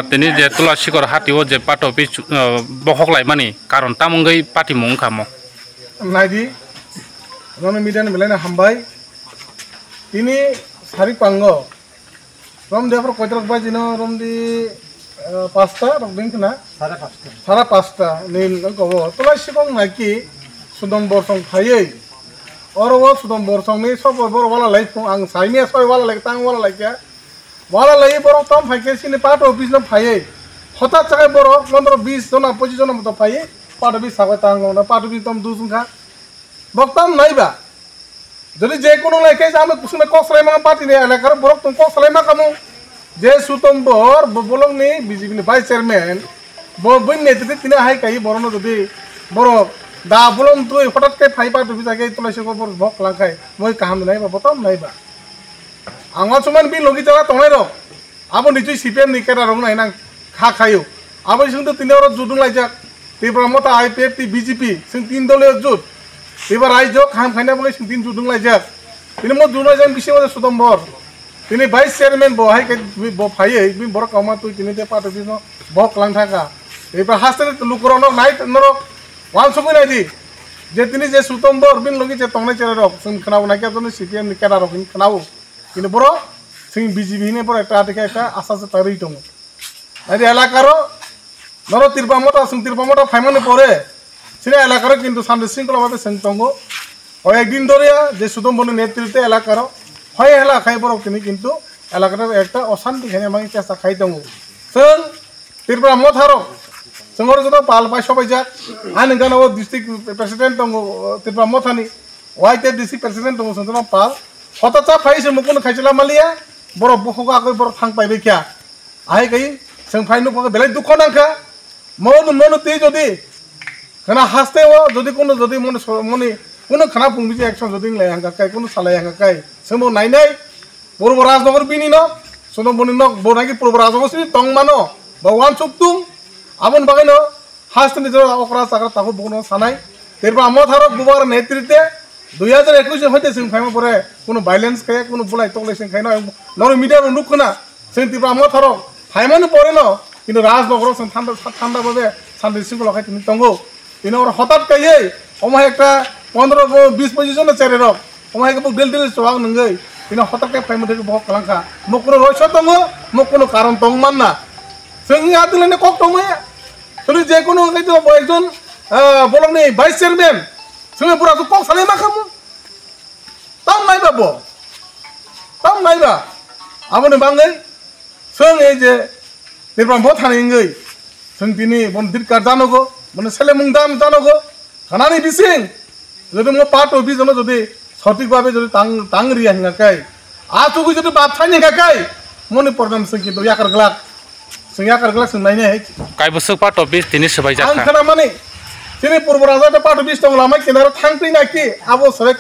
তিনি যে তুলাসীকর হাতিও যে পার্টি অফিস বহকলাই মানি কারণ তামঙ্গই পার্টি মং খামো নাইদি রন মিডিয়ান মিলাইনা হামবাই তিনি সারি পাঙ্গ রম দেফর কয়তরক বাই জিনো রম দি 5টা রক দিন না 5:30 নীল কব তুলাসীকং নাকি সুদম বর্ষং খাইयै অরব সুদম বর্ষং নি সব বড় ওয়ালা লাই আং সাইমিয়া সয় ওয়ালা লাই তাং ওয়ালা লাই কে ওয়ালা লাই বড় তম ফাইকে সিনি পার্টি অফিস না ফাইयै হঠাৎ জায়গায় বড় 15-20 জন 25 জন মতো ফাইयै পার্টি অফিস সাবাই তাং না পার্টি অফিস তম দুসুংখা বক্তাম নাইবা যদি যে কোনো লাইকে আমি কুসুমে কসলাইমা পার্টি নে এলাকার বড় তুমি কসলাইমা কামু যে সুতম্বর বলং নি বিজেপি নি ভাইস চেয়ারম্যান বই নেতৃত্বে তিনি হাই কাই বড় যদি বড় দা বলং তুই হঠাৎ কে ফাই পার্টি অফিস আগে তুলাইছে খবর ভক লাখাই মই কাহাম নাইবা বতাম নাইবা आंगा सुमान बि लगी जरा तंगै र आबो निचै सीपीएम निकेरा रंग नायना खा खायो आबो जों तो तिने और जुदुं लाइजा तेब्रा मता आईपीएफ टी बीजेपी जों तीन दलय जुद एबार आइजो खाम खायना बगे जों तीन जुदुं लाइजा तिने म जुना जों बिसे मते सुदम्बर तिने भाइस चेयरमैन बहाय के ब फायै बि बर कामा तुइ तिने ते पार्टी बिनो बक लां थाका एबार हास्ते लुकरनो नाइट नरक वान सबै नायदि जे तिने जे सुदम्बर बिन लगी जे तंगै चेरा रक जों खनाव नायका जों सीपीएम निकेरा रक खनाव কিন্তু বড় সিং বিজেপি নে বড় একটা আটকে একটা আশা আছে তারই দङ আরে এলাকার নর তিরপামটা সিং তিরপামটা ফাইমানে পরে সিনে এলাকার কিন্তু শান্তি শৃঙ্খলা ভাবে সিং দङ কয়েকদিন ধরে যে সুদম্বনের নেতৃত্বে এলাকার হয় এলা খাই বড় কিন্তু এলাকার একটা অশান্তি খানে আমি চেষ্টা খাই দङ जों তিরপাম থারো जोंर যত পাল পাই সবাই যা আইন গানো ডিস্ট্রিক্ট প্রেসিডেন্ট দङ তিরপাম থানি ওয়াইতে ডিস্ট্রিক্ট প্রেসিডেন্ট দङ जों পাল হঠাৎ ফাইছে মুকুন খাইছিলা মালিয়া বড় বখগা কই বড় থাং পাইবে কিয়া আই গই जों ফাইনু পকে বেলাই দুঃখ নাখা মন তে যদি খানা হাসতে ও যদি কোন যদি মনে কোন খানা পুংবি যে অ্যাকশন যদি লাই হাঙ্গা কাই কোন সালাই হাঙ্গা কাই সেমো নাই নাই পূর্ব রাজনগর বিনি ন সোনম বনি ন বনাকি পূর্ব রাজনগর সিনি তং মানো ভগবান সুক্তুম আমন বাগাই ন হাসতে নিজর অকরা সাকরা তাকো বনো সানাই তেরবা আমো থারো দুবার নেতৃত্বে 2021 হইতে जों ফাইমা পরে কোনো ভায়োলেন্স খায় কোনো বুলাই তকলে जों খায় না নর মিডিয়া নুক না जों তিবা আমো থারো ফাইমানো পরে ন কিন্তু রাজনগর जों ঠান্ডা ভাবে শান্তি শৃঙ্খলা খাই তিনি তঙ্গো তিনি ওর হঠাৎ কাইয়ে ওমাই একটা 15-20-25 জন চেরে রক ওমাই কে দিল সোয়াগ নঙ্গই তিনি হঠাৎ কে ফাইমা থেকে বক কালাঙ্কা মকনো রয়ছ তঙ্গো মকনো কারণ তং মান না जों আদিলনে কক তঙ্গো তুমি যে কোনো হইতো একজন বলং নি ভাইস চেয়ারম্যান जों बुरा तो कम साले मा खामु ताम नायबा बो ताम नायबा आबोनो बाङै जों ए जे निर्बाम ब थानायङै जों दिनै बन्दिर कार जानगो मने सेले मुं दाम जानगो खानानि बिसिं যদি মো পার্ট অফিস জন্য যদি সঠিকভাবে যদি তাং রিয়া হিঙ্গাকাই আতুগু যদি বাপ থাই হিঙ্গাকাই মনে পড়দাম जों কিন্তু ইয়াকার গ্লাক जों नायने কাই বছর পার্ট অফিস তিনি সবাই জাকা आं खाना माने তিনি পূর্ব রাজাটা পার্টি বিশ দङ লামাই কেনার থাংতি নাকি আবো সবাই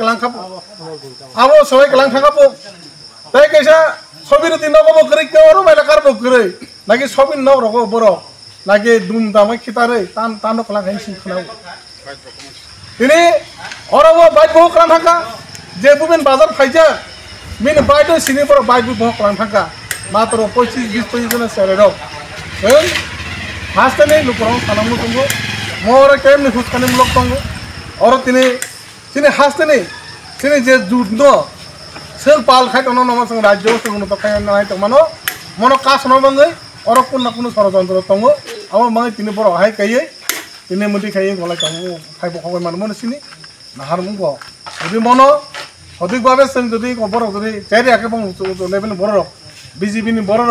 কালাং থাকাবো তাই কেসা সবির দিন নগব করে কেউ মেলা কার বকরে নাকি সবির ন রগ বড় নাকি দুম দামাই খিতারে টান কালাং খাই সিং খানাও তিনি অরব বাইক বহু কালাং থাকা যে বুবেন বাজার ফাইজা মিন বাইক সিনি বড় বাইক বহু কালাং থাকা মাত্র 25-20 জন সেরে রক হাসতে নেই লুকরাও সানামু তঙ্গো मोर केम नि खुसखाने मुलक दङ और तिने हासते नि तिने जे जुद न सोर पाल खाय तनो नम जों राज्य जों तो खाय नाय त मानो मनो कास न बंगै और कुन न कुन षड़यंत्र दङ आव माय तिने बर हाय कायै तिने मुदि खाय गलाय कामु खाय बखबाय मान मन सिनि नाहार मुंगो যদি মনো সঠিকভাবে जों যদি খবর যদি চাইরে আকে বং লেভেল বড় বিজেপি নি বড়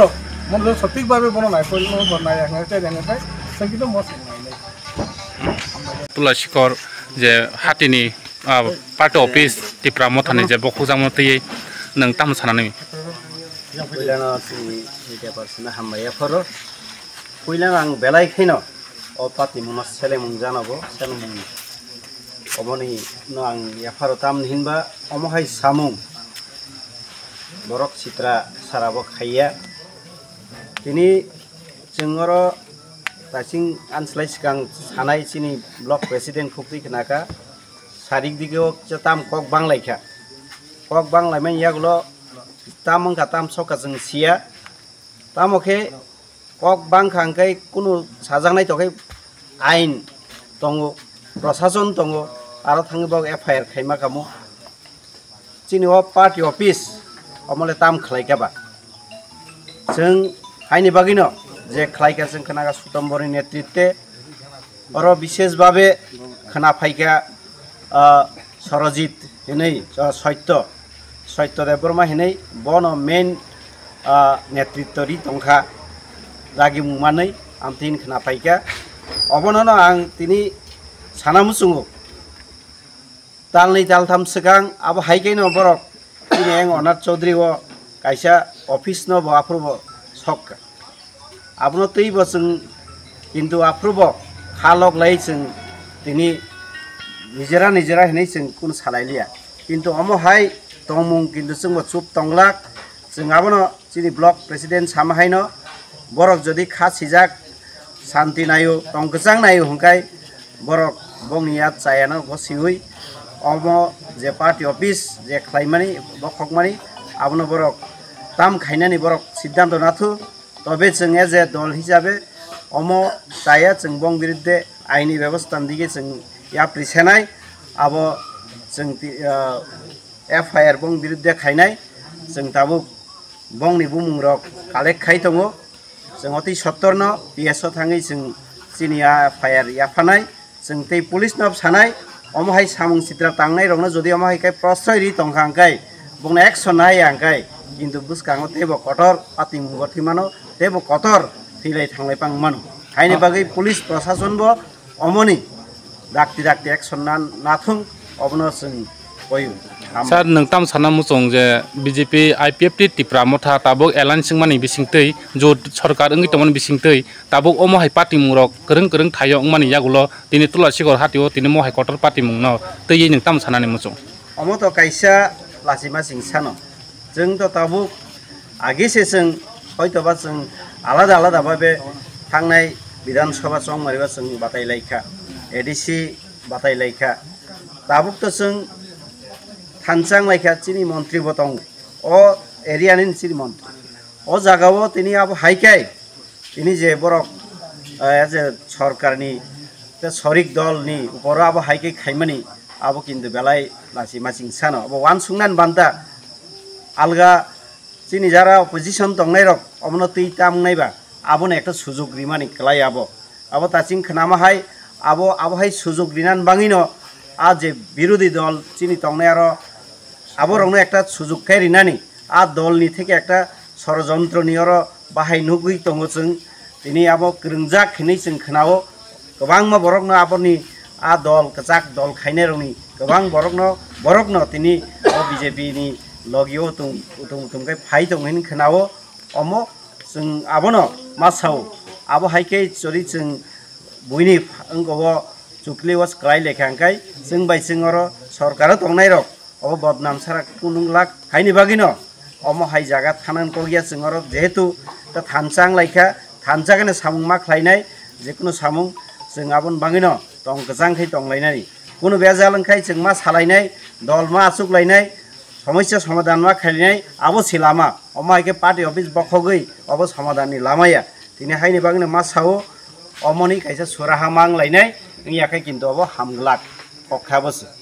মন সঠিকভাবে বনো নাই কইলো বনাই আকে চাইরে আকে जों কিন্তু মস তুলাসীকর যে হাতিনি পার্টি অফিস টিপ্রাম থানি যে বকুজামতি नों ताम सानानै पहिलाना मिडिया पार्सन हामबाया फर पहिलाना आं बेलायखैनो अ पार्टी मुना सेले मुं जानाबो सेले मुं अमनि न आं याफार ताम हिनबा अमहाय सामुं बरक चित्रा साराबो खाइया तिनि जोंगर दासिं आनस्लाय सिगां सानाय सिनि ब्लक प्रेसिडेंट खुक्ति खनाका सारिक दिगेव ताम कक बांलायखा कक बांलायमेन यागलो ताम अंका ताम सका जों सिया तामखे কক बांखा हांखाय कुनु साजांनाय तखाय आइन दङ प्रशासन दङ आरो थाङोबा एफआईआर खायमा खामु चिनिवा पार्टी अफिस अमले ताम खलायखाबा जों हायनि बागिनो जे खलायखा जों खोनागा सुतम्बरनि नेतृत्वे अरो विशेष भावे खोनाफायखा सरजित हिनै सत्यदेव बर्मा हिनै बन मेन नेतृत्वरि दंखा रागी मुमानै आं तिन खोनाफायखा अबननो आं तिनि सानामुसुङो दालनै दालथाम सिगां आबो हायखायनो बरक तिनि एं अनाथ चौधरी ओ कायसा अफिस न बो आफ्रुबो सक आबनो तैबो जों किन्तु आफ्रुबो खालक लाई जों तिनि निजेरा हिनै जों कुन सालायलिया किन्तु अमो हाय तंमुं किन्तु जोंबो चुप तंलाक जों आबनो चिनि ब्लक प्रेसिडेंट सामाहायनो बरक जदि खा सिजाक शांति नायो तंगजां नायो हंखाय बरक बंनिया चायानो बसिहुई अमो जे पार्टी अफिस जे खलायमानि बखकमानि आबनो बरक ताम खायनानि बरक सिद्धांत नाथु तबे जों जे दल हिसाबै अमो चाया जों बं बिरुद्धे आईनी व्यवस्था दिगे जों या प्रिसेनाय आबो जों एफआईआर बं बिरुद्धे खायनाय जों ताबो बंनि बुमुंरक कालेक्ट खाय दङ जों अति सत्तरनो पिएसओ थाङै जों चिनिया एफआईआर याफानाय जों तै पुलिस नब सानाय अमहाय सामुं सित्रा तांनाय रंनो जदि अमहाय काय प्रश्रय रि तंखा हांखाय बुंना एक्शन नाय हांखाय किन्तु बुसकांगो तेबो कठोर पाति मुगथि मानो तेबो कठोर थैलाय थांलाय पां मानो हायनि बागै पुलिस प्रशासनबो अमनि दाक्ति एक्शन नाथुं अबनो जों बयु सर नोंताम सानामुसं जे बीजेपी आईपीएफटी टिप्रा मथा ताबुक एलायन सिंमानि बिसिंतै जो सरकार अंगि तमन बिसिंतै ताबुक अमहाय पार्टी मुरक करं थायो अंगमानि यागुलो तिनि तुलासिगर हातिओ तिनि महाय कटर पार्टी मुंनो तै नोंताम सानानि मुसं अमो तो कायसा लासिमा सिंसानो जों तो ताबुक आगेसे जों हयतोबा जों आलादा भाबे थांनाय विधानसभा सममारिबा जों बातायलायखा एडीसी बातायलायखा ताबुक तो जों थानचां लायखा चिनि मंत्री बतंग ओ एरियानि चिनि मंत्री ओ जागावो तिनि अब हाइकाय तिनि जे बरक जे सरकारनि ते सरिक दलनि ऊपर अब हाइकाय खायमानि अब किन्तु बेलाय लासि मासिं सानो अब वान सुंनान बान्ता आलगा चिनि जारा अपोजिशन दंनाय रक अमनो तै तामनायबा आबोनो एकटा सुजुग रिमानि क्लाय अब ताचिं खनामाहाय अब हाय सुजुग रिनान बाङिनो आ जे विरोधी दल चिनि तंनाय आरो आबरंनो एकटा सुजुग खाय रिनानि आ दलनि थेके एकटा षड़यंत्रनि आरो बाहाय नुगै दङ जों तिनि आबो ग्रोंजाक हिनै जों खोनाओ गोबां मा बरकनो आबरनि आ दल कजाक दल खायनाय रंनि गोबां बरकनो तिनि बीजेपी नि लगियो तुमखाय फाय दं हिन खोनाओ अमो जों आबोनो मासाव आबो हायके चरि जों बुइनि अंगो चुक्लि वास क्लाय लेखांखाय जों बाय जों आरो सरकार दंनाय रक अब बदनाम सारा कुनुं लाख हायनि बागिनो अमो हाय जागा थानान कगिया जों आरो जेहेतु ता थानचां लायखा थानचागाने सामुं मा खलायनाय जेकुनु सामुं जों आबन बागिनो दं गजांखै दंलायनाय कुनु बेजालंखाय जों मा सालायनाय दल मा आसुकलायनाय समस्या समाधान मा खायनाय आबो सिलामा अमा हायके पार्टी अफिस बखगै अब समाधाननि लामाया तिनि हायनि बागिनो मा सावो अमनि कायसा सुराहा मांलायनाय याखाय किन्तु अब हामग्लाक हखाबोसो